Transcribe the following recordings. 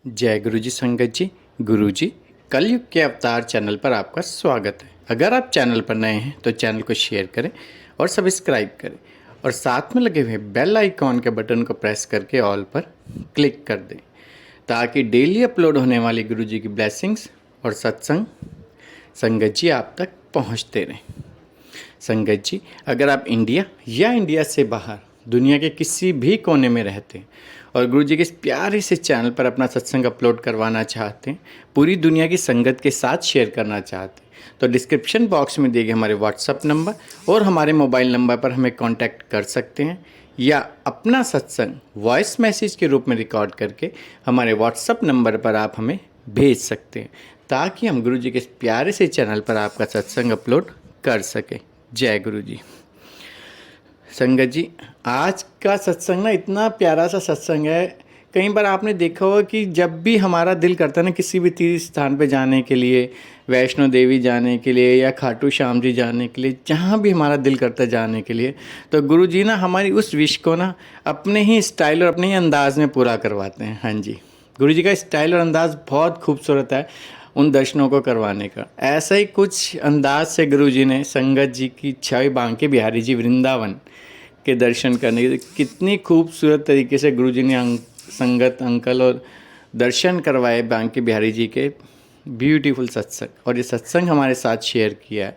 जय गुरु जी संगत जी। गुरु जी कलयुग के अवतार चैनल पर आपका स्वागत है। अगर आप चैनल पर नए हैं तो चैनल को शेयर करें और सब्सक्राइब करें और साथ में लगे हुए बेल आइकॉन के बटन को प्रेस करके ऑल पर क्लिक कर दें ताकि डेली अपलोड होने वाली गुरु जी की ब्लेसिंग्स और सत्संग संगत जी आप तक पहुंचते रहें। संगत जी, अगर आप इंडिया या इंडिया से बाहर दुनिया के किसी भी कोने में रहते हैं और गुरु जी के इस प्यारे से चैनल पर अपना सत्संग अपलोड करवाना चाहते हैं, पूरी दुनिया की संगत के साथ शेयर करना चाहते हैं, तो डिस्क्रिप्शन बॉक्स में दिए गए हमारे व्हाट्सअप नंबर और हमारे मोबाइल नंबर पर हमें कांटेक्ट कर सकते हैं या अपना सत्संग वॉइस मैसेज के रूप में रिकॉर्ड करके हमारे व्हाट्सअप नंबर पर आप हमें भेज सकते हैं ताकि हम गुरु जी के इस प्यारे से चैनल पर आपका सत्संग अपलोड कर सकें। जय गुरु जी। संगत जी, आज का सत्संग ना इतना प्यारा सा सत्संग है। कई बार आपने देखा होगा कि जब भी हमारा दिल करता है ना किसी भी तीर्थ स्थान पे जाने के लिए, वैष्णो देवी जाने के लिए या खाटू श्याम जी जाने के लिए, जहाँ भी हमारा दिल करता है जाने के लिए, तो गुरु जी ना हमारी उस विश को ना अपने ही स्टाइल और अपने ही अंदाज में पूरा करवाते हैं। हाँ जी, गुरु जी का स्टाइल और अंदाज़ बहुत खूबसूरत है उन दर्शनों को करवाने का। ऐसा ही कुछ अंदाज से गुरु जी ने संगत जी की छवि बांके बिहारी जी वृंदावन के दर्शन करने के कितनी खूबसूरत तरीके से गुरु जी ने संगत अंकल और दर्शन करवाए बांके बिहारी जी के। ब्यूटीफुल सत्संग, और ये सत्संग हमारे साथ शेयर किया है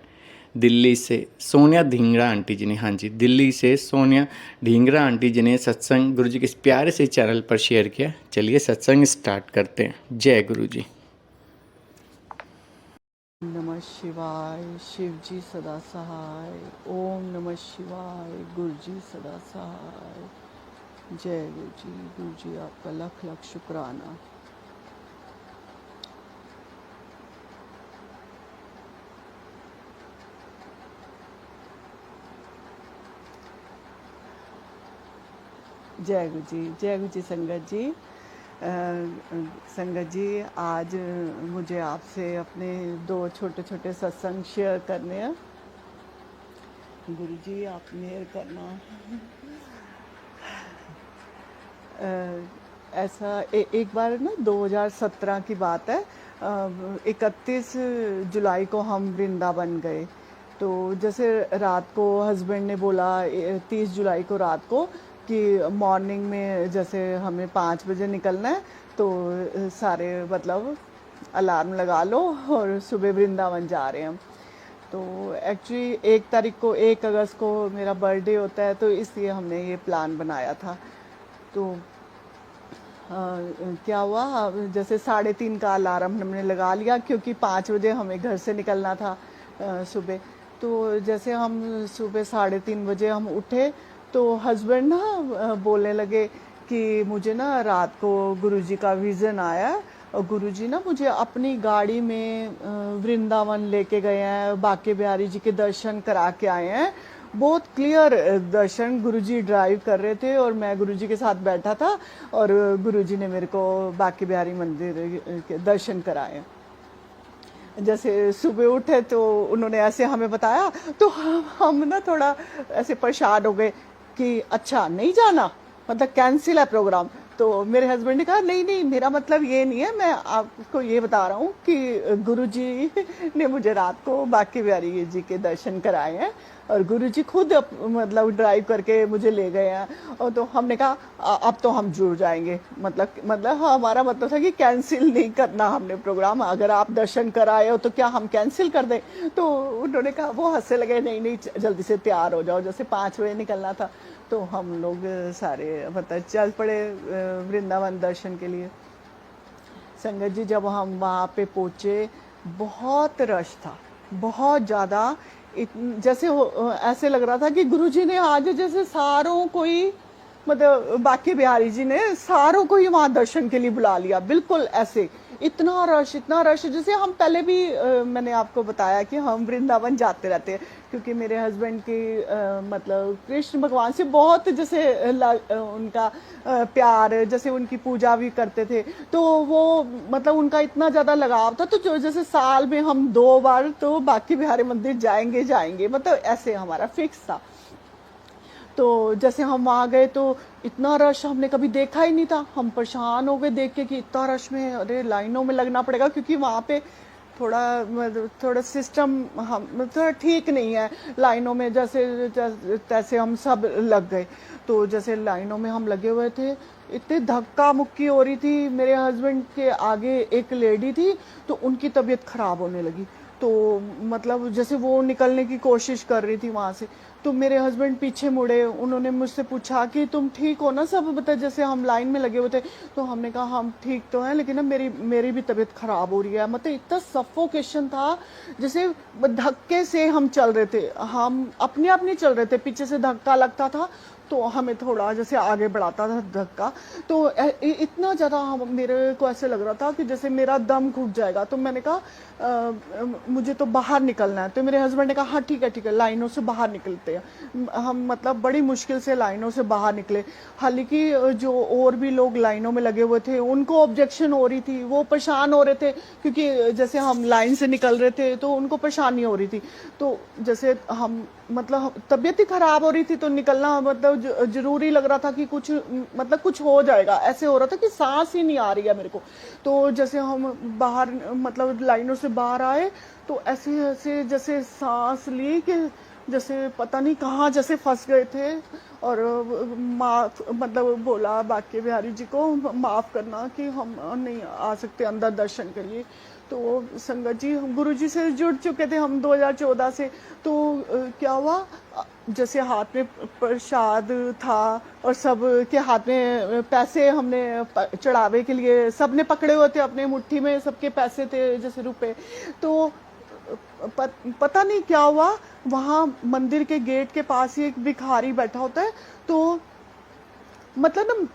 दिल्ली से सोनिया ढींगरा आंटी जी ने। हाँ जी, दिल्ली से सोनिया ढींगरा आंटी जी ने सत्संग गुरु जी के इस प्यारे से चैनल पर शेयर किया। चलिए सत्संग स्टार्ट करते हैं। जय गुरु जी। नमः शिवाय। शिव जी सदा सहाय। ओम नमः शिवाय। गुरु जी सदा सहाय। जय गुरु जी। गुरु जी आपका लख लख शुक्राना। जय गुरु जी। जय गुरु जी संगत जी। संगत जी, आज मुझे आपसे अपने दो छोटे छोटे सत्संग शेयर करने हैं। गुरु जी आप मेहर करना। ऐसा एक बार ना 2017 की बात है। 31 जुलाई को हम वृंदावन गए। तो जैसे रात को हस्बैंड ने बोला 30 जुलाई को रात को कि मॉर्निंग में जैसे हमें 5 बजे निकलना है, तो सारे मतलब अलार्म लगा लो और सुबह वृंदावन जा रहे हैं हम। तो एक्चुअली 1 तारीख को 1 अगस्त को मेरा बर्थडे होता है, तो इसलिए हमने ये प्लान बनाया था। तो क्या हुआ, जैसे 3:30 का अलार्म हमने लगा लिया क्योंकि 5 बजे हमें घर से निकलना था सुबह। तो जैसे हम सुबह 3:30 बजे हम उठे तो हस्बैंड ना बोलने लगे कि मुझे ना रात को गुरुजी का विज़न आया और गुरुजी ना मुझे अपनी गाड़ी में वृंदावन लेके गए हैं, बांके बिहारी जी के दर्शन करा के आए हैं। बहुत क्लियर दर्शन, गुरुजी ड्राइव कर रहे थे और मैं गुरुजी के साथ बैठा था और गुरुजी ने मेरे को बांके बिहारी मंदिर के दर्शन कराए। जैसे सुबह उठे तो उन्होंने ऐसे हमें बताया, तो हम ना थोड़ा ऐसे परेशान हो गए कि अच्छा नहीं जाना, मतलब कैंसिल है प्रोग्राम। तो मेरे हस्बैंड ने कहा नहीं नहीं, मेरा मतलब ये नहीं है, मैं आपको ये बता रहा हूँ कि गुरुजी ने मुझे रात को बांके बिहारी जी के दर्शन कराए हैं और गुरुजी खुद मतलब ड्राइव करके मुझे ले गए हैं। और तो हमने कहा अब तो हम जुड़ जाएंगे, मतलब हमारा मतलब था कि कैंसिल नहीं करना हमने प्रोग्राम, अगर आप दर्शन कराए हो तो क्या हम कैंसिल कर दें। तो उन्होंने कहा, वो हंसने लगे, नहीं नहीं जल्दी से तैयार हो जाओ। जैसे 5 बजे निकलना था तो हम लोग सारे मतलब चल पड़े वृंदावन दर्शन के लिए। संगत जी, जब हम वहाँ पे पहुँचे बहुत रश था, बहुत ज़्यादा। जैसे ऐसे लग रहा था कि गुरुजी ने आज जैसे सारों को ही, मतलब बांके बिहारी जी ने सारों को ही वहाँ दर्शन के लिए बुला लिया, बिल्कुल ऐसे। इतना रश जैसे हम पहले भी मैंने आपको बताया कि हम वृंदावन जाते रहते हैं क्योंकि मेरे हस्बैंड की मतलब कृष्ण भगवान से बहुत जैसे उनका प्यार, जैसे उनकी पूजा भी करते थे, तो वो मतलब उनका इतना ज़्यादा लगाव था। तो जो जैसे साल में हम 2 बार तो बांके बिहारी मंदिर जाएंगे, मतलब ऐसे हमारा फिक्स था। तो जैसे हम वहाँ गए तो इतना रश हमने कभी देखा ही नहीं था। हम परेशान हो गए देख के कि इतना रश में, अरे लाइनों में लगना पड़ेगा, क्योंकि वहाँ पे थोड़ा सिस्टम हम थोड़ा ठीक नहीं है लाइनों में। तैसे हम सब लग गए। तो जैसे लाइनों में हम लगे हुए थे, इतनी धक्का मुक्की हो रही थी। मेरे हस्बैंड के आगे एक लेडी थी, तो उनकी तबीयत खराब होने लगी। तो मतलब जैसे वो निकलने की कोशिश कर रही थी वहाँ से, तो मेरे हस्बैंड पीछे मुड़े। उन्होंने मुझसे पूछा कि तुम ठीक हो ना सब, बता। जैसे हम लाइन में लगे हुए थे, तो हमने कहा हम ठीक तो हैं, लेकिन ना मेरी भी तबीयत खराब हो रही है। मतलब इतना सफोकेशन था, जैसे धक्के से हम चल रहे थे। हम अपने आप नहीं चल रहे थे, पीछे से धक्का लगता था तो हमें थोड़ा जैसे आगे बढ़ाता था धक्का। तो इतना ज़्यादा मेरे को ऐसे लग रहा था कि जैसे मेरा दम घुट जाएगा। तो मैंने कहा मुझे तो बाहर निकलना है। तो मेरे हस्बैंड ने कहा हाँ ठीक है, लाइनों से बाहर निकलते हैं। हम मतलब बड़ी मुश्किल से लाइनों से बाहर निकले। हालांकि जो और भी लोग लाइनों में लगे हुए थे, उनको ऑब्जेक्शन हो रही थी, वो परेशान हो रहे थे, क्योंकि जैसे हम लाइन से निकल रहे थे तो उनको परेशानी हो रही थी। तो जैसे हम मतलब तबीयत ही खराब हो रही थी, तो निकलना मतलब जरूरी लग रहा था कि कुछ मतलब कुछ हो जाएगा। ऐसे हो रहा था कि सांस ही नहीं आ रही है मेरे को। तो जैसे हम बाहर मतलब लाइनों से बाहर आए, तो ऐसे ऐसे जैसे सांस ली कि जैसे पता नहीं कहाँ जैसे फंस गए थे। और माफ मतलब बोला बाके बिहारी जी को, माफ करना कि हम नहीं आ सकते अंदर दर्शन करिए। तो संगत जी, हम गुरु जी से जुड़ चुके थे हम 2014 से। तो क्या हुआ, जैसे हाथ में प्रसाद था और सब के हाथ में पैसे हमने चढ़ावे के लिए सबने पकड़े हुए थे, अपने मुट्ठी में सबके पैसे थे जैसे रुपए। तो पता नहीं क्या हुआ, वहाँ मंदिर के गेट के पास ही एक भिखारी बैठा होता है। तो मतलब ना,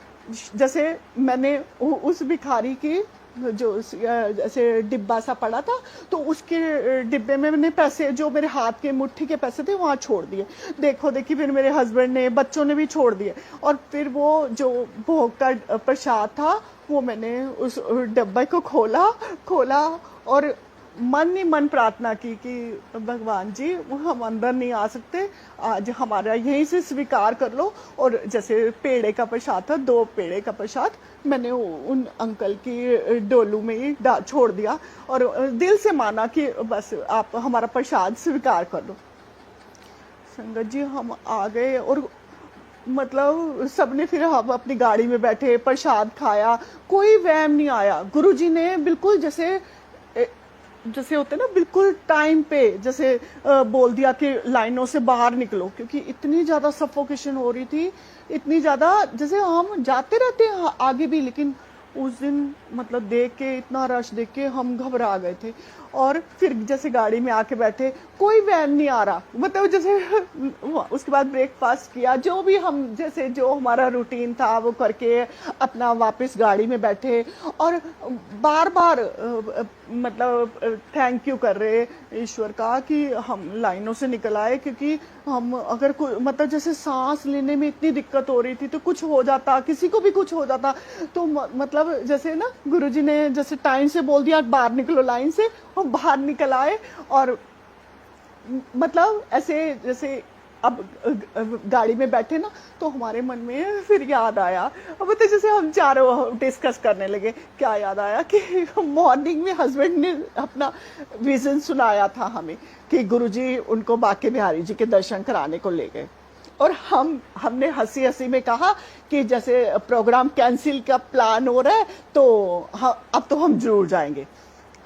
जैसे मैंने उस भिखारी की जो जैसे डिब्बा सा पड़ा था, तो उसके डिब्बे में मैंने पैसे जो मेरे हाथ के मुट्ठी के पैसे थे वहाँ छोड़ दिए। देखो देखी, फिर मेरे हस्बैंड ने, बच्चों ने भी छोड़ दिए। और फिर वो जो भोग का प्रसाद था, वो मैंने उस डब्बे को खोला और मन ही मन प्रार्थना की कि भगवान जी हम अंदर नहीं आ सकते, आज हमारा यहीं से स्वीकार कर लो। और जैसे पेड़े का प्रसाद था, 2 पेड़े का प्रसाद मैंने उन अंकल की डोलू में ही छोड़ दिया और दिल से माना कि बस आप हमारा प्रसाद स्वीकार कर लो। संगत जी, हम आ गए और मतलब सबने, फिर हम अपनी गाड़ी में बैठे, प्रसाद खाया, कोई वहम नहीं आया। गुरुजी ने बिल्कुल जैसे होते ना, बिल्कुल टाइम पे जैसे बोल दिया कि लाइनों से बाहर निकलो, क्योंकि इतनी ज्यादा सफोकेशन हो रही थी, इतनी ज्यादा। जैसे हम जाते रहते हैं आगे भी, लेकिन उस दिन मतलब देख के, इतना रश देख के हम घबरा गए थे। और फिर जैसे गाड़ी में आके बैठे, कोई वैन नहीं आ रहा। मतलब जैसे उसके बाद ब्रेकफास्ट किया, जो भी हम जैसे जो हमारा रूटीन था वो करके अपना वापस गाड़ी में बैठे और बार बार मतलब थैंक यू कर रहे ईश्वर का कि हम लाइनों से निकल आए। क्योंकि हम अगर मतलब जैसे सांस लेने में इतनी दिक्कत हो रही थी, तो कुछ हो जाता, किसी को भी कुछ हो जाता। तो मतलब जैसे ना गुरुजी ने जैसे टाइम से बोल दिया बाहर निकलो लाइन से, और बाहर निकल आए। और मतलब ऐसे जैसे अब गाड़ी में बैठे ना, तो हमारे मन में फिर याद आया। अब तो जैसे हम चारों डिस्कस करने लगे, क्या याद आया कि मॉर्निंग में हस्बैंड ने अपना विजन सुनाया था हमें कि गुरुजी उनको बाके बिहारी जी के दर्शन कराने को ले गए। और हमने हंसी हंसी में कहा कि जैसे प्रोग्राम कैंसिल का प्लान हो रहा है, तो अब तो हम जरूर जाएंगे।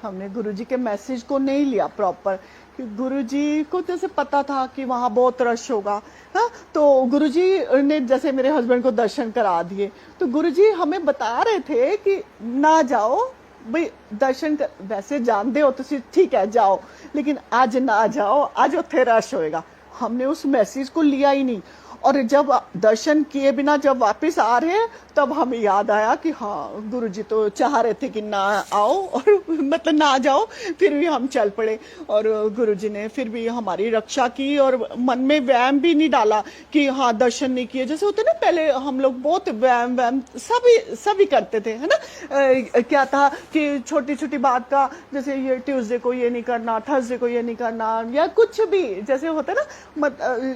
हमने गुरुजी के मैसेज को नहीं लिया प्रॉपर, कि गुरुजी को जैसे पता था कि वहाँ बहुत रश होगा। हाँ, तो गुरुजी ने जैसे मेरे हस्बैंड को दर्शन करा दिए। तो गुरुजी हमें बता रहे थे कि ना जाओ भाई, दर्शन वैसे जानते हो तो ठीक है जाओ, लेकिन आज ना जाओ, आज उत्थे रश होएगा। हमने उस मैसेज को लिया ही नहीं। और जब दर्शन किए बिना जब वापस आ रहे हैं, तब हमें याद आया कि हाँ गुरुजी तो चाह रहे थे कि ना आओ और मतलब ना जाओ, फिर भी हम चल पड़े। और गुरुजी ने फिर भी हमारी रक्षा की और मन में वहम भी नहीं डाला कि हाँ दर्शन नहीं किए। जैसे होते ना पहले हम लोग बहुत वहम सभी करते थे, है ना। क्या था कि छोटी छोटी बात का, जैसे ये ट्यूसडे को ये नहीं करना, थर्सडे को ये नहीं करना, या कुछ भी जैसे होता ना।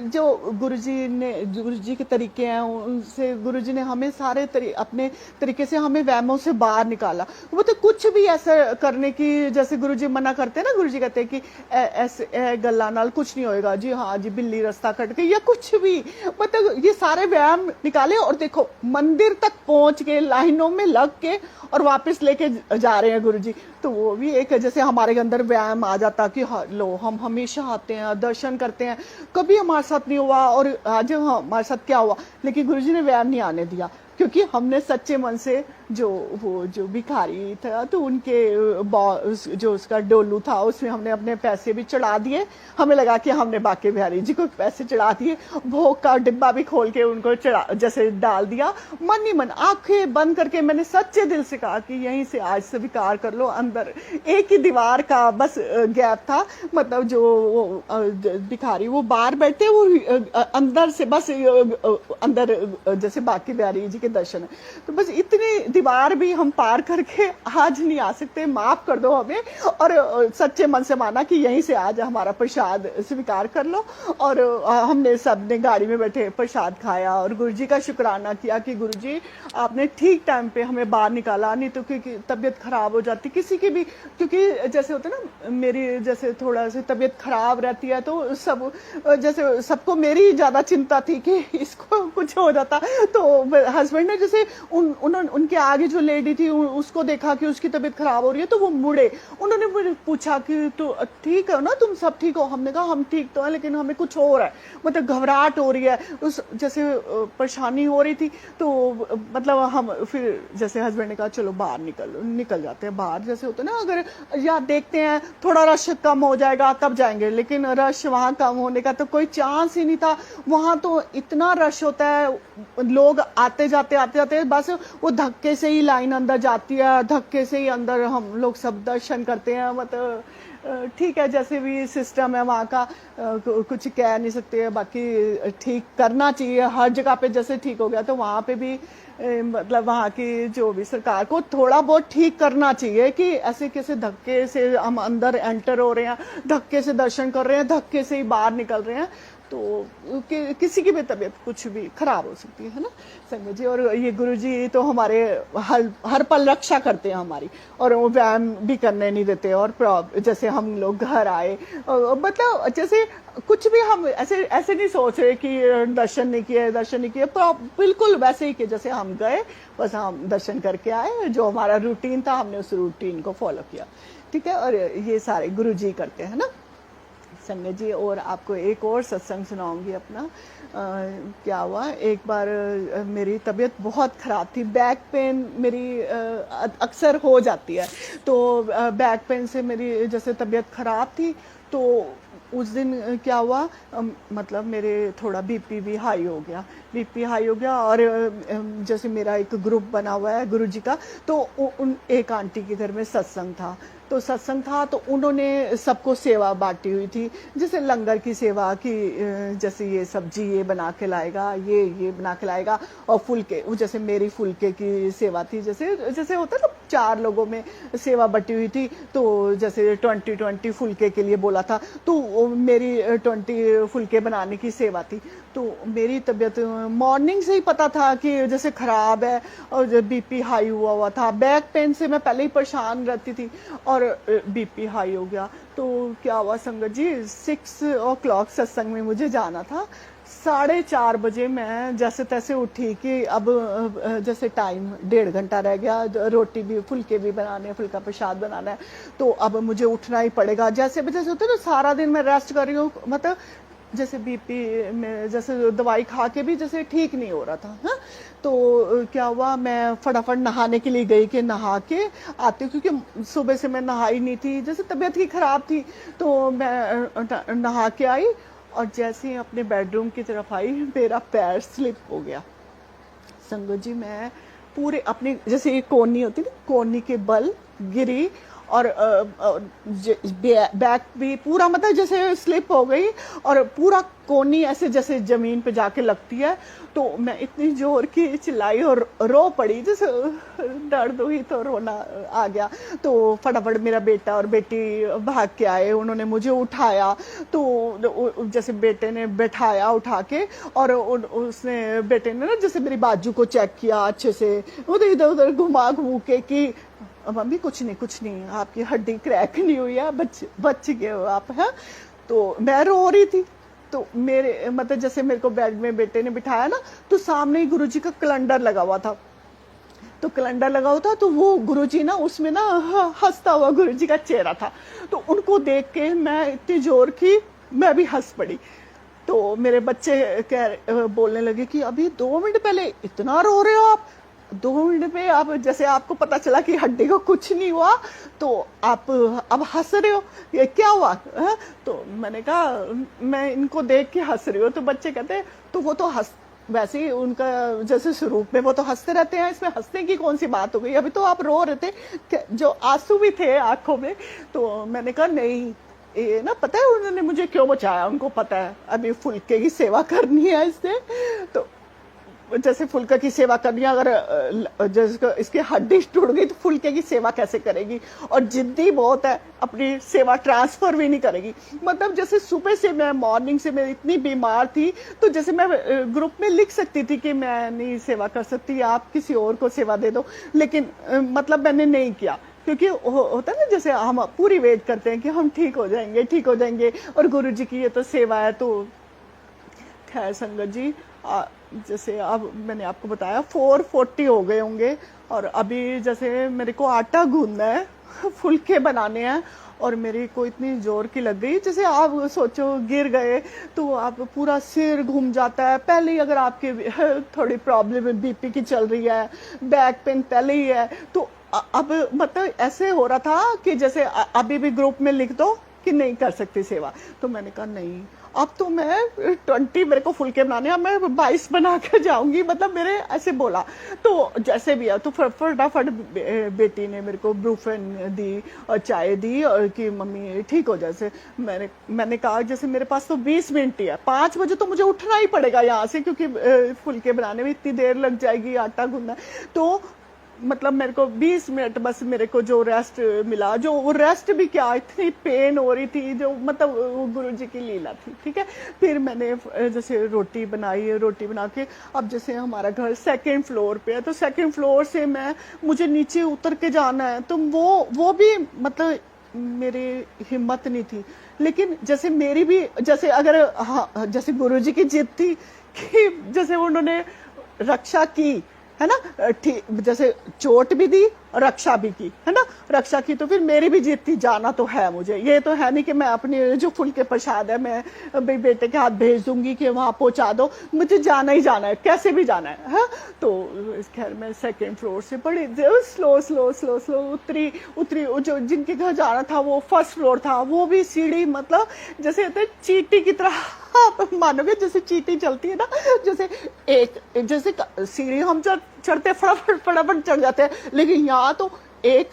जो गुरुजी ने गुरु जी के तरीके हैं, उनसे गुरु जी ने हमें सारे अपने तरीके से हमें वहमों से बाहर निकाला। वो तो कुछ भी ऐसा करने की, जैसे गुरु जी मना करते हैं ना, गुरु जी कहते हैं कि ऐसे गल्ला नाल कुछ नहीं होएगा जी, हाँ जी बिल्ली रास्ता कट के या कुछ भी, मतलब ये सारे वहम निकाले। और देखो मंदिर तक पहुंच के लाइनों में लग के और वापस लेके जा रहे हैं गुरु जी। तो वो भी एक जैसे हमारे अंदर व्यायाम आ जाता कि लो हम हमेशा आते हैं, दर्शन करते हैं, कभी हमारे साथ नहीं हुआ और आज हमारे साथ क्या हुआ, लेकिन गुरुजी ने व्यायाम नहीं आने दिया, क्योंकि हमने सच्चे मन से जो भिखारी था तो उनके जो उसका डोलू था उसमें हमने अपने पैसे भी चढ़ा दिए। हमें लगा कि हमने बाके बिहारी जी को पैसे चढ़ा दिए, भोग का डिब्बा भी खोल के उनको चढ़ा जैसे डाल दिया। मन ही मन आंखें बंद करके मैंने सच्चे दिल से कहा कि यहीं से आज स्वीकार कर लो। अंदर एक ही दीवार का बस गैप था, मतलब जो भिखारी वो बाहर बैठे, वो अंदर से बस अंदर जैसे बाकी बिहारी जी के दर्शन है, तो बस इतनी दीवार भी हम पार करके आज नहीं आ सकते, माफ कर दो हमें। और सच्चे मन से माना कि यहीं से आज हमारा प्रसाद स्वीकार कर लो। और हमने सबने गाड़ी में बैठे प्रसाद खाया और गुरुजी का शुक्राना किया कि गुरुजी आपने ठीक टाइम पे हमें बाहर निकाला, नहीं तो क्योंकि तबीयत खराब हो जाती किसी की भी, क्योंकि जैसे होता है ना मेरी जैसे थोड़ा सी तबीयत खराब रहती है तो सब जैसे सबको मेरी ज्यादा चिंता थी कि इसको कुछ हो जाता। तो हस्बैंड ने जैसे उनके आगे जो लेडी थी उसको देखा कि उसकी तबीयत खराब हो रही है, तो वो मुड़े, उन्होंने मुझे पूछा कि तो ठीक है ना, तुम सब ठीक हो? हमने कहा हम ठीक तो है लेकिन हमें कुछ हो रहा है, मतलब घबराहट हो रही है, उस जैसे परेशानी हो रही थी। तो मतलब हम फिर जैसे हस्बैंड ने कहा चलो बाहर निकल जाते हैं बाहर, जैसे होता है ना अगर या देखते हैं थोड़ा रश कम हो जाएगा तब जाएंगे, लेकिन रश वहाँ कम होने का तो कोई चांस ही नहीं था। वहाँ तो इतना रश होता है, लोग आते जाते बस वो धक्के से ही लाइन अंदर जाती है, धक्के से ही अंदर हम लोग सब दर्शन करते हैं। मतलब ठीक है जैसे भी सिस्टम है वहाँ का, कुछ कह नहीं सकते, बाकी ठीक करना चाहिए हर जगह पे। जैसे ठीक हो गया तो वहाँ पे भी मतलब वहाँ की जो भी सरकार को थोड़ा बहुत ठीक करना चाहिए कि ऐसे कैसे धक्के से हम अंदर एंटर हो रहे हैं, धक्के से दर्शन कर रहे हैं, धक्के से ही बाहर निकल रहे हैं, तो किसी की भी तबीयत कुछ भी खराब हो सकती है ना संगत जी। और ये गुरुजी तो हमारे हर पल रक्षा करते हैं हमारी, और वो व्यायाम भी करने नहीं देते। और जैसे हम लोग घर आए, मतलब जैसे कुछ भी हम ऐसे नहीं सोच रहे कि दर्शन नहीं किए, तो बिल्कुल वैसे ही कि जैसे हम गए, बस हम दर्शन करके आए, जो हमारा रूटीन था हमने उस रूटीन को फॉलो किया, ठीक है। और ये सारे गुरुजी करते हैं ना संगत जी। और आपको एक और सत्संग सुनाऊंगी अपना। क्या हुआ, एक बार मेरी तबीयत बहुत ख़राब थी, बैक पेन मेरी अक्सर हो जाती है, तो बैक पेन से मेरी जैसे तबीयत ख़राब थी। तो उस दिन क्या हुआ, मतलब मेरे थोड़ा बीपी भी हाई हो गया, और जैसे मेरा एक ग्रुप बना हुआ है गुरुजी का, तो उन एक आंटी के घर में सत्संग था, तो उन्होंने सबको सेवा बांटी हुई थी, जैसे लंगर की सेवा की, जैसे ये सब्जी ये बना के लाएगा, ये बना के लाएगा, और फुलके, जैसे मेरी फुलके की सेवा थी, जैसे होता है ना 4 लोगों में सेवा बटी हुई थी, तो जैसे 20 फुलके के लिए बोला था, तो मेरी 20 फुलके बनाने की सेवा थी। तो मेरी तबीयत मॉर्निंग से ही पता था कि जैसे खराब है, और बीपी हाई हुआ था, बैक पेन से मैं पहले ही परेशान रहती थी, और बीपी हाई हो गया। तो क्या हुआ संगत जी, 6 o'clock सत्संग में मुझे जाना था, 4:30 बजे मैं जैसे तैसे उठी कि अब जैसे टाइम 1.5 घंटा रह गया, रोटी भी फुलके भी बनाने, फुल्का प्रसाद बनाना है, तो अब मुझे उठना ही पड़ेगा। जैसे होता है ना, सारा दिन मैं रेस्ट कर रही हूँ, मतलब जैसे बीपी में जैसे दवाई खा के भी जैसे ठीक नहीं हो रहा था। हाँ, तो क्या हुआ, मैं फटाफट नहाने के लिए गई कि नहा के आती हूँ, क्योंकि सुबह से मैं नहाई नहीं थी, जैसे तबीयत ही खराब थी। तो मैं नहा के आई, और जैसे ही अपने बेडरूम की तरफ आई, मेरा पैर स्लिप हो गया संगत जी। मैं पूरे अपने जैसे एक कोनी होती ना, कोनी के बल गिरी, और बैक भी पूरा मतलब जैसे स्लिप हो गई और पूरा कोनी ऐसे जैसे जमीन पे जाके लगती है। तो मैं इतनी जोर की चिल्लाई और रो पड़ी, जैसे दर्द हुई तो रोना आ गया। तो फटाफट मेरा बेटा और बेटी भाग के आए, उन्होंने मुझे उठाया। तो जैसे बेटे ने बैठाया उठा के, और उसने बेटे ने ना जैसे मेरी बाजू को चेक किया अच्छे से, उधर इधर उधर घुमा घूम के कि मम्मी कुछ नहीं, आपकी हड्डी क्रैक नहीं हुई है, बच गए हो आप, है। तो मैं रो रही थी। तो मेरे मतलब जैसे मेरे को बेड में बेटे ने बिठाया ना, तो सामने ही गुरुजी का कैलेंडर लगा हुआ था। तो कैलेंडर लगा हुआ था, तो वो गुरुजी ना उसमें ना हंसता हुआ गुरुजी का चेहरा था। तो उनको देख के मैं इतनी जोर की मैं भी हंस पड़ी। तो मेरे बच्चे बोलने लगे कि अभी 2 मिनट पहले इतना रो रहे हो आप, 2 मिनट में आप जैसे आपको पता चला कि हड्डी को कुछ नहीं हुआ तो आप अब हंस रहे हो, ये क्या हुआ है? तो मैंने कहा मैं इनको देख के हंस रही हूँ। तो बच्चे कहते तो वो तो हंस, वैसे ही उनका जैसे स्वरूप में वो तो हंसते रहते हैं, इसमें हंसने की कौन सी बात हो गई, अभी तो आप रो रहे थे, जो आंसू भी थे आंखों में। तो मैंने कहा नहीं, ये ना पता है उन्होंने मुझे क्यों बचाया, उनको पता है अभी फुलके की सेवा करनी है इससे। तो जैसे फुलके की सेवा करनी है, अगर जैसे इसकी हड्डी टूट गई तो फुलके की सेवा कैसे करेगी, और जिद्दी बहुत है, अपनी सेवा ट्रांसफर भी नहीं करेगी। मतलब जैसे सुबह से मैं मॉर्निंग से मैं इतनी बीमार थी, तो जैसे मैं ग्रुप में लिख सकती थी कि मैं नहीं सेवा कर सकती, आप किसी और को सेवा दे दो, लेकिन मतलब मैंने नहीं किया, क्योंकि होता है ना जैसे हम पूरी वेट करते हैं कि हम ठीक हो जाएंगे, और गुरु जी की ये तो सेवा है। तो खैर संगत जी, जैसे अब मैंने आपको बताया 440 हो गए होंगे, और अभी जैसे मेरे को आटा गूंदना है, फुलके बनाने हैं, और मेरे को इतनी जोर की लग गई, जैसे आप सोचो गिर गए तो आप पूरा सिर घूम जाता है। पहले ही अगर आपके थोड़ी प्रॉब्लम है, बीपी की चल रही है, बैक पेन पहले ही है, तो अब मतलब ऐसे हो रहा था कि जैसे अभी भी ग्रुप में लिख दो कि नहीं कर सकती सेवा। तो मैंने कहा नहीं, अब तो मैं 20 मेरे को फुलके बनाने हैं, मैं 22 बना कर जाऊंगी, मतलब मेरे ऐसे बोला। तो जैसे भी है, तो फटाफट बेटी ने मेरे को ब्रूफेन दी और चाय दी, और कि मम्मी ठीक हो। जैसे मैंने कहा जैसे मेरे पास तो 20 मिनट ही है, 5 बजे तो मुझे उठना ही पड़ेगा यहाँ से, क्योंकि फुलके बनाने में इतनी देर लग जाएगी, आटा गूंदना। तो मतलब मेरे को 20 मिनट बस मेरे को जो रेस्ट मिला, जो वो रेस्ट भी क्या, इतनी पेन हो रही थी, जो मतलब वो गुरुजी की लीला थी। ठीक है, फिर मैंने जैसे रोटी बनाई, रोटी बना के, अब जैसे हमारा घर 2nd फ्लोर पे है, तो 2nd फ्लोर से मुझे नीचे उतर के जाना है, तो वो भी मतलब मेरी हिम्मत नहीं थी। लेकिन जैसे मेरी भी जैसे अगर हाँ, जैसे गुरुजी की जिद थी कि जैसे उन्होंने रक्षा की है ना, ठीक, जैसे चोट भी दी रक्षा भी की, है ना, रक्षा की, तो फिर मेरी भी जीत थी, जाना तो है मुझे। ये तो है नहीं कि मैं अपनी जो फुलके प्रसाद है मैं भाई बेटे के हाथ भेज दूंगी कि वहां पहुंचा दो, मुझे जाना ही जाना है, कैसे भी जाना है। तो खैर मैं 2nd फ्लोर से बड़ी स्लो उतरी जो जिनके घर जाना था वो 1st फ्लोर था, वो भी सीढ़ी मतलब जैसे चींटी की तरह, आप मानोगे जैसे चींटी चलती है ना, जैसे सीढ़ी हम चढ़ते फटाफट चढ़ जाते हैं, लेकिन यहाँ तो एक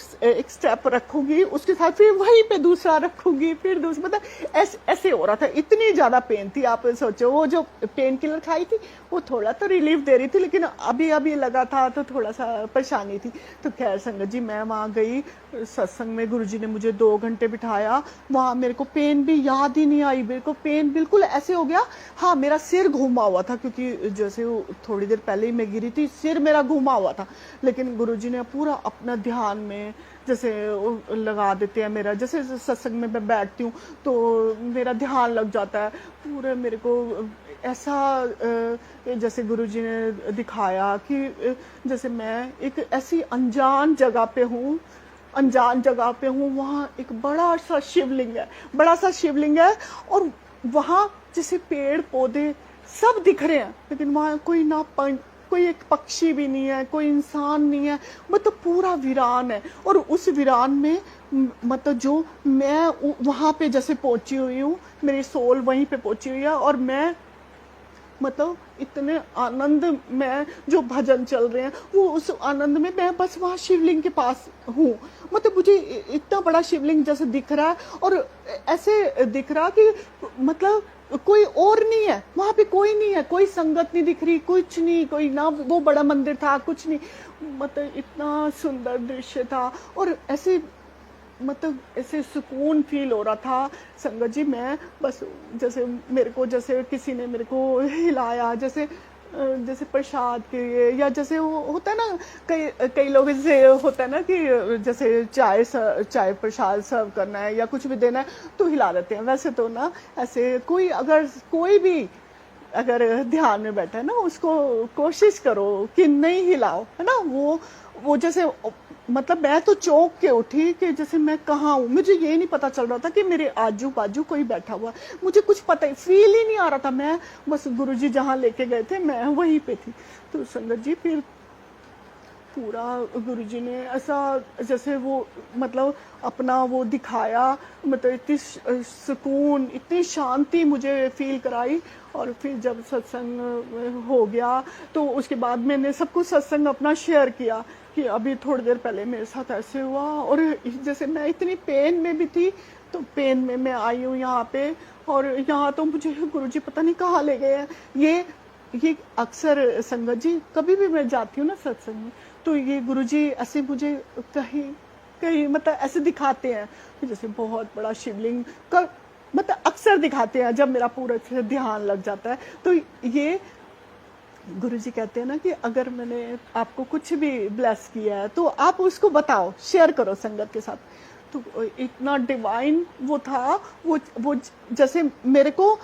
स्टेप रखूंगी, उसके साथ फिर वहीं पे दूसरा रखूंगी, फिर दूसरा, मतलब ऐसे हो रहा था, इतनी ज्यादा पेन थी। आप सोचो वो जो पेन किलर खाई थी वो थोड़ा तो रिलीफ दे रही थी, लेकिन अभी लगा था तो थोड़ा सा परेशानी थी। तो खैर संगत जी, मैं वहां गई सत्संग में, गुरुजी ने मुझे 2 घंटे बिठाया वहां, मेरे को पेन भी याद ही नहीं आई, मेरे को पेन बिल्कुल ऐसे हो गया। हाँ, मेरा सिर घूमा हुआ था, क्योंकि जैसे थोड़ी देर पहले ही मैं गिरी थी, सिर मेरा घूमा हुआ था, लेकिन गुरुजी ने पूरा अपना ध्यान में जैसे लगा देते हैं मेरा, जैसे सत्संग में मैं बैठती हूँ तो मेरा ध्यान लग जाता है पूरे, मेरे को ऐसा जैसे गुरुजी ने दिखाया कि जैसे मैं एक ऐसी अनजान जगह पे हूँ, वहाँ एक बड़ा सा शिवलिंग है, और वहाँ जैसे पेड़ पौधे सब दिख रहे हैं, लेकिन वहाँ कोई एक पक्षी भी नहीं है, कोई इंसान नहीं है, मतलब पूरा वीरान है। और उस वीरान में मतलब जो मैं वहां पे जैसे पहुंची हुई हूँ, मेरी सोल वहीं पे पहुंची हुई है, और मतलब इतने आनंद में जो भजन चल रहे हैं, वो उस आनंद में मैं बस वहाँ शिवलिंग के पास हूँ। मतलब मुझे इतना बड़ा शिवलिंग जैसे दिख रहा है, और ऐसे दिख रहा कि मतलब कोई और नहीं है वहां पे, कोई नहीं है, कोई संगत नहीं दिख रही, कुछ नहीं, कोई ना वो बड़ा मंदिर था, कुछ नहीं। मतलब इतना सुंदर दृश्य था, और ऐसे मतलब ऐसे सुकून फील हो रहा था संगत जी। मैं बस जैसे मेरे को, जैसे किसी ने मेरे को हिलाया, जैसे जैसे प्रसाद के लिए, या जैसे वो होता है ना, कई कई लोग जैसे होता है ना कि जैसे चाय प्रसाद सर्व करना है या कुछ भी देना है तो हिला देते हैं। वैसे तो ना ऐसे कोई, अगर कोई भी अगर ध्यान में बैठा है ना, उसको कोशिश करो कि नहीं हिलाओ, है ना। वो जैसे मतलब मैं तो चौंक के उठी कि जैसे मैं कहाँ हूँ, मुझे ये नहीं पता चल रहा था कि मेरे आजू बाजू कोई बैठा हुआ, मुझे कुछ पता ही फील ही नहीं आ रहा था। मैं बस गुरुजी जहाँ लेके गए थे मैं वहीं पे थी। तो संगत जी फिर पूरा गुरुजी ने ऐसा जैसे वो मतलब अपना वो दिखाया, मतलब इतनी सुकून, इतनी शांति मुझे फील कराई। और फिर जब सत्संग हो गया तो उसके बाद मैंने सबको सत्संग अपना शेयर किया कि अभी थोड़ी देर पहले मेरे साथ ऐसे हुआ, और जैसे मैं इतनी पेन में भी थी, तो पेन में मैं आई हूँ यहाँ पे, और यहाँ तो मुझे गुरुजी पता नहीं कहाँ ले गए हैं। ये अक्सर संगत जी कभी भी मैं जाती हूँ ना सत्संग में, तो ये गुरुजी ऐसे मुझे कहीं कहीं मतलब ऐसे दिखाते हैं, जैसे बहुत बड़ा शिवलिंग का मतलब अक्सर दिखाते हैं जब मेरा पूरा ध्यान लग जाता है। तो ये गुरुजी कहते हैं ना कि अगर मैंने आपको कुछ भी ब्लेस किया है तो आप उसको बताओ, शेयर करो संगत के साथ। तो इतना डिवाइन वो था, वो जैसे मेरे को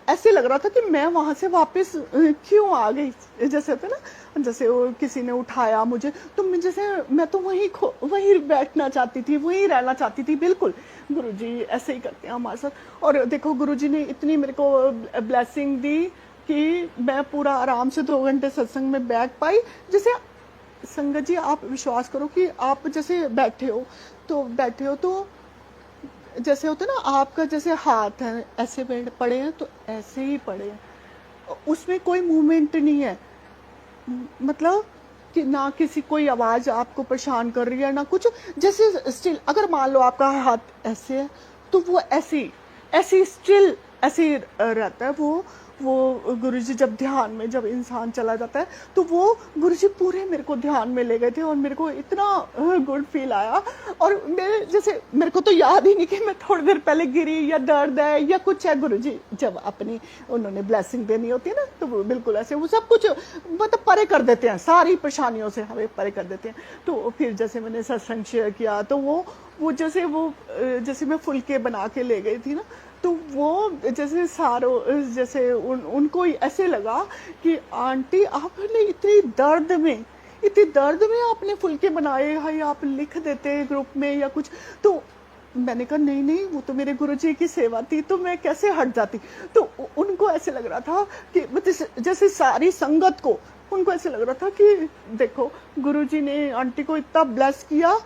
ऐसे लग रहा था कि मैं वहां से वापस क्यों आ गई। जैसे होता है ना, जैसे वो किसी ने उठाया मुझे, तो मैं तो वहीं बैठना चाहती थी, वहीं रहना चाहती थी। बिल्कुल गुरुजी ऐसे ही करते हैं हमारे साथ। और देखो गुरुजी ने इतनी मेरे को ब्लेसिंग दी कि मैं पूरा आराम से 2 घंटे सत्संग में बैठ पाई। जैसे संगत जी आप विश्वास करो कि आप जैसे बैठे हो तो जैसे होता है ना, आपका जैसे हाथ है ऐसे पड़े हैं तो ऐसे ही पड़े हैं, उसमें कोई मूवमेंट नहीं है। मतलब कि ना किसी कोई आवाज आपको परेशान कर रही है ना कुछ, जैसे स्टिल। अगर मान लो आपका हाथ ऐसे है तो वो ऐसी स्टिल ऐसे ही रहता है। वो गुरुजी जब ध्यान में जब इंसान चला जाता है तो वो गुरुजी पूरे मेरे को ध्यान में ले गए थे, और मेरे को इतना गुड फील आया। और मेरे को तो याद ही नहीं कि मैं थोड़ी देर पहले गिरी, या दर्द है या कुछ है। गुरुजी जब अपनी उन्होंने ब्लेसिंग देनी होती है ना, तो वो बिल्कुल ऐसे वो सब कुछ मतलब परे कर देते हैं, सारी परेशानियों से हमें परे कर देते हैं। तो फिर जैसे मैंने सत्संग शेयर किया तो वो जैसे मैं फुलके बना के ले गई थी ना, तो वो जैसे उनको ऐसे लगा कि आंटी आपने इतनी दर्द में आपने फुलके बनाए हैं, आप लिख देते ग्रुप में या कुछ। तो मैंने कहा नहीं, वो तो मेरे गुरुजी की सेवा थी, तो मैं कैसे हट जाती। तो उनको ऐसे लग रहा था कि जैसे सारी संगत को उनको ऐसे लग रहा था कि देखो गुरुजी ने आंटी को इतना ब्लेस किया,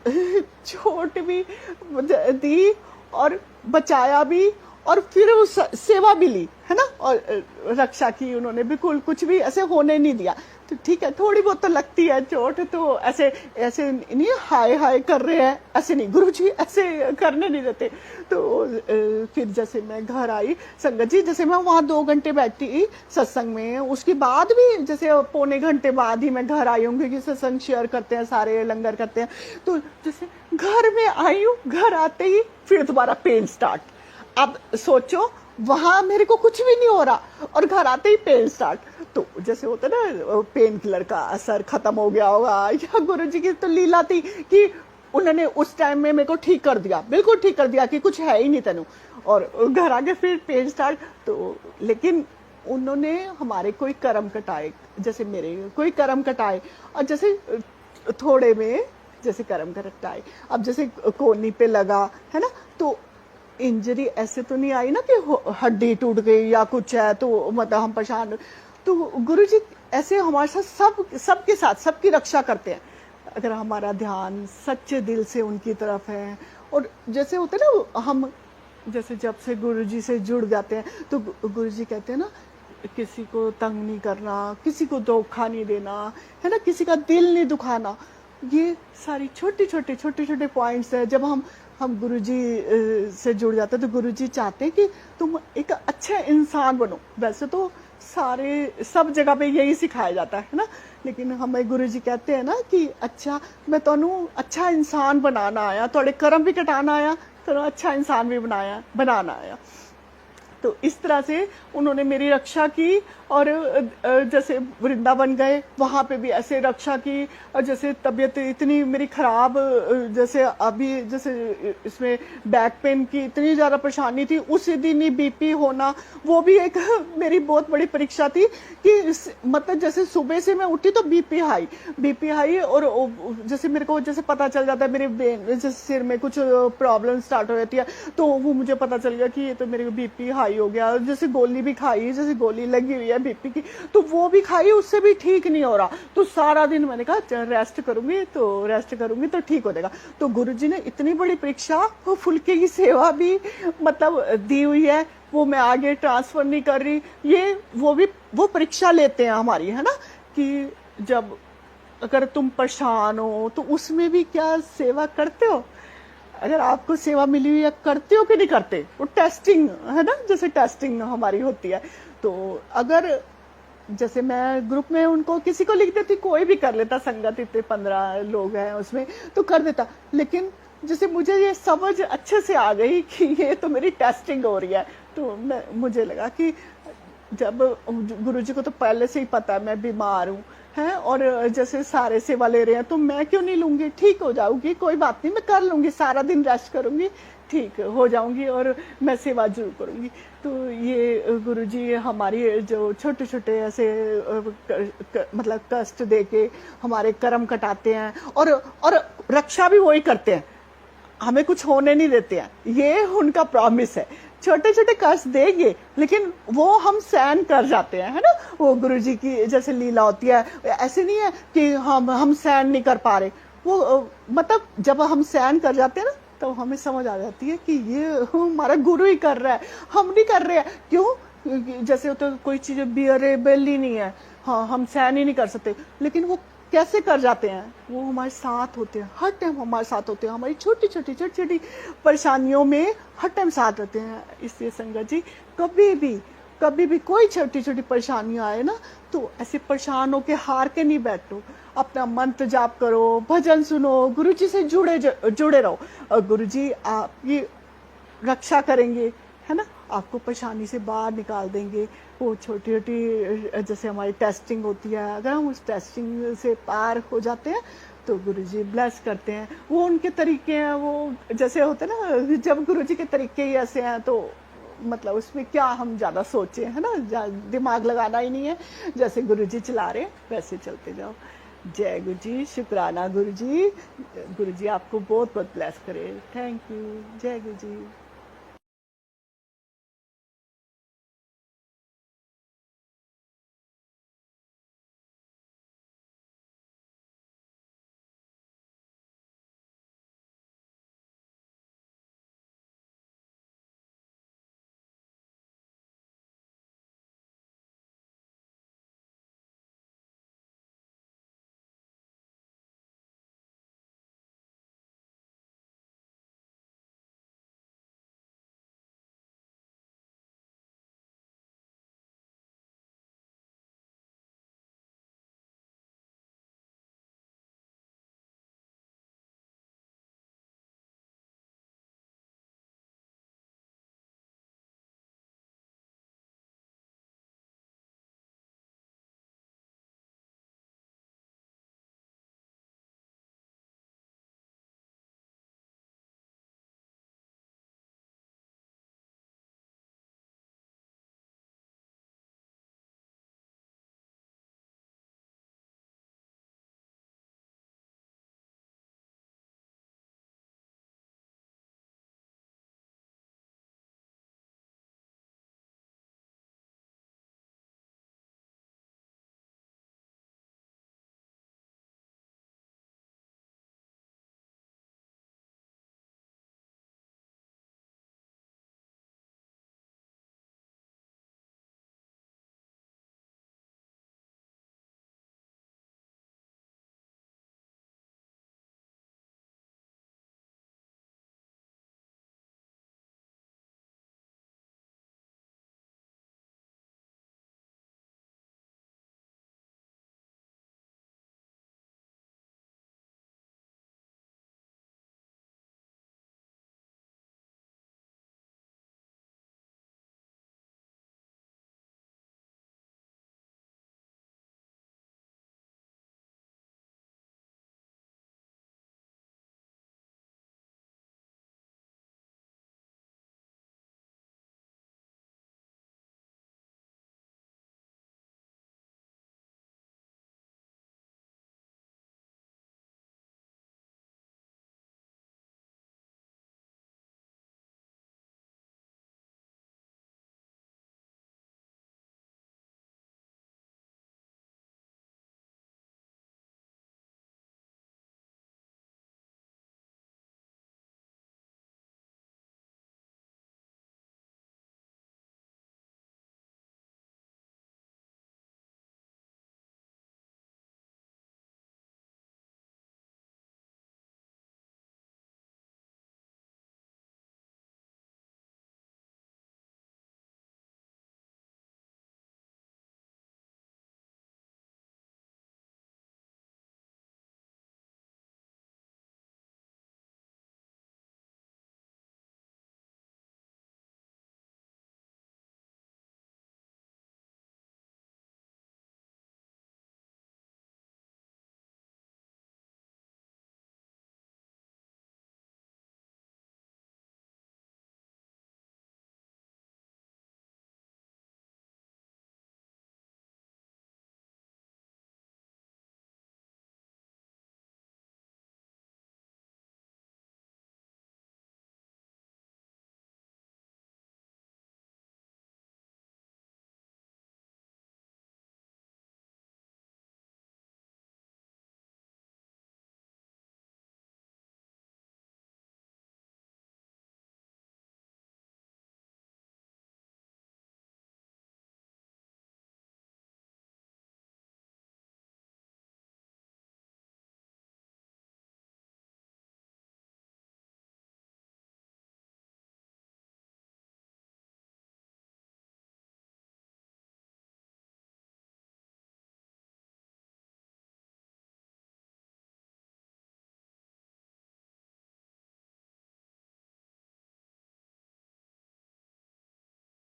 चोट भी दी और बचाया भी, और फिर वो सेवा भी ली, है ना, और रक्षा की उन्होंने, बिल्कुल कुछ भी ऐसे होने नहीं दिया। तो ठीक है, थोड़ी बहुत तो लगती है चोट, तो ऐसे नहीं हाय कर रहे हैं, ऐसे नहीं, गुरुजी ऐसे करने नहीं देते। तो फिर जैसे मैं घर आई संगत जी, जैसे मैं वहाँ 2 घंटे बैठी सत्संग में, उसके बाद भी जैसे 1.25 घंटे बाद ही मैं घर आई हूँ, क्योंकि सत्संग शेयर करते हैं सारे, लंगर करते हैं। तो जैसे घर में आई हूँ, घर आते ही फिर दोबारा पेन स्टार्ट। अब सोचो वहां मेरे को कुछ भी नहीं हो रहा और घर आते ही पेन स्टार्ट। तो जैसे होता है ना, पेन किलर का असर खत्म हो गया होगा, या गुरुजी की तो लीला थी कि उन्होंने उस टाइम में मेरे को ठीक कर दिया, बिल्कुल ठीक कर दिया कि कुछ है ही नहीं तेनू, और घर आके फिर पेन स्टार्ट। तो लेकिन उन्होंने हमारे कोई कर्म कटाए, जैसे मेरे कोई कर्म कटाए, और जैसे थोड़े में जैसे कर्म कटाए। अब जैसे कोहनी पे लगा है ना, तो इंजरी ऐसे तो नहीं आई ना कि हड्डी टूट गई या कुछ है तो मतलब हम परेशान। तो गुरुजी ऐसे हमारे साथ सबके साथ सबकी रक्षा करते हैं, अगर हमारा ध्यान सच्चे दिल से उनकी तरफ है। और जैसे होते हैं ना, हम जैसे जब से गुरुजी से जुड़ जाते हैं तो गुरुजी कहते हैं ना, किसी को तंग नहीं करना, किसी को धोखा नहीं देना, है ना, किसी का दिल नहीं दुखाना, ये सारी छोटे छोटे पॉइंट्स है। जब हम गुरुजी से जुड़ जाते हैं तो गुरुजी चाहते हैं कि तुम एक अच्छे इंसान बनो। वैसे तो सब जगह पे यही सिखाया जाता है ना, लेकिन हमें गुरुजी कहते हैं ना कि अच्छा मैं तोनू अच्छा इंसान बनाना आया, थोड़े कर्म भी कटाना आया, तो अच्छा इंसान भी बनाना आया। तो इस तरह से उन्होंने मेरी रक्षा की। और जैसे वृंदावन गए वहाँ पे भी ऐसे रक्षा की। और जैसे तबीयत इतनी मेरी खराब, जैसे अभी जैसे इसमें बैक पेन की इतनी ज़्यादा परेशानी थी, उसी दिन ही बीपी होना, वो भी एक मेरी बहुत बड़ी परीक्षा थी कि मतलब जैसे सुबह से मैं उठी तो बीपी हाई। और जैसे मेरे को जैसे पता चल जाता है मेरे जैसे सिर में कुछ प्रॉब्लम स्टार्ट हो जाती है, तो वो मुझे पता चल गया कि ये तो मेरे बीपी हाई हो गया। जैसे गोली भी खाई, जैसे गोली लगी हुई है बीपी की, तो वो भी खाई, उससे भी ठीक नहीं हो रहा। तो सारा दिन मैंने कहा रेस्ट करूंगी तो ठीक हो जाएगा। तो गुरुजी ने इतनी बड़ी परीक्षा, वो फुल्के की सेवा भी मतलब दी हुई है, वो मैं आगे ट्रांसफर नहीं कर रही। ये वो परीक्षा लेते हैं हमारी, है ना, कि जब अगर तुम परेशान हो तो उसमें भी क्या सेवा करते हो, अगर आपको सेवा मिली हुई है करते हो कि नहीं करते, वो टेस्टिंग है ना, जैसे टेस्टिंग हमारी होती है। तो अगर जैसे मैं ग्रुप में उनको किसी को लिख देती, कोई भी कर लेता, संगत इतने 15 लोग हैं उसमें, तो कर देता। लेकिन जैसे मुझे ये समझ अच्छे से आ गई कि ये तो मेरी टेस्टिंग हो रही है, तो मुझे लगा कि जब गुरुजी को तो पहले से ही पता है मैं बीमार हूँ, है, और जैसे सारे सेवा ले रहे हैं तो मैं क्यों नहीं लूंगी, ठीक हो जाऊंगी, कोई बात नहीं, मैं कर लूंगी, सारा दिन रेस्ट करूंगी, ठीक हो जाऊंगी और मैं सेवा जरूर करूंगी। तो ये गुरुजी हमारी जो छोटे छोटे ऐसे मतलब कष्ट दे के हमारे कर्म कटाते हैं, और रक्षा भी वही करते हैं, हमें कुछ होने नहीं देते हैं, ये उनका प्रॉमिस है। छोटे छोटे कष्ट देंगे लेकिन वो हम सहन कर जाते हैं, है ना। वो गुरुजी की जैसे लीला होती है, ऐसे नहीं है कि हम सहन नहीं कर पा रहे, वो मतलब जब हम सहन कर जाते हैं ना, तो हमें समझ आ जाती है कि ये हमारा गुरु ही कर रहा है, हम नहीं कर रहे हैं। क्यों, जैसे तो कोई चीज बियरेबल ही नहीं है, हाँ, हम सहन ही नहीं कर सकते, लेकिन वो कैसे कर जाते हैं, वो हमारे साथ होते हैं, हर टाइम हमारे साथ होते हैं, हमारी छोटी छोटी परेशानियों में हर टाइम साथ रहते हैं। इसलिए संगत जी, कभी भी कोई छोटी छोटी परेशानियां आए ना, तो ऐसे परेशान होके हार के नहीं बैठो, अपना मंत्र जाप करो, भजन सुनो, गुरुजी से जुड़े रहो, और गुरुजी आपकी रक्षा करेंगे, है ना, आपको परेशानी से बाहर निकाल देंगे। वो छोटी छोटी जैसे हमारी टेस्टिंग होती है, अगर हम उस टेस्टिंग से पार हो जाते हैं तो गुरुजी ब्लेस करते हैं। वो उनके तरीके हैं, वो जैसे होते हैं ना, जब गुरुजी के तरीके ही ऐसे हैं तो मतलब उसमें क्या हम ज़्यादा सोचें, है ना, दिमाग लगाना ही नहीं है, जैसे गुरुजी चला रहे हैं वैसे चलते जाओ। जय गुरुजी, शुक्राना गुरुजी, गुरुजी आपको बहुत बहुत ब्लेस करे। थैंक यू, जय गुरुजी।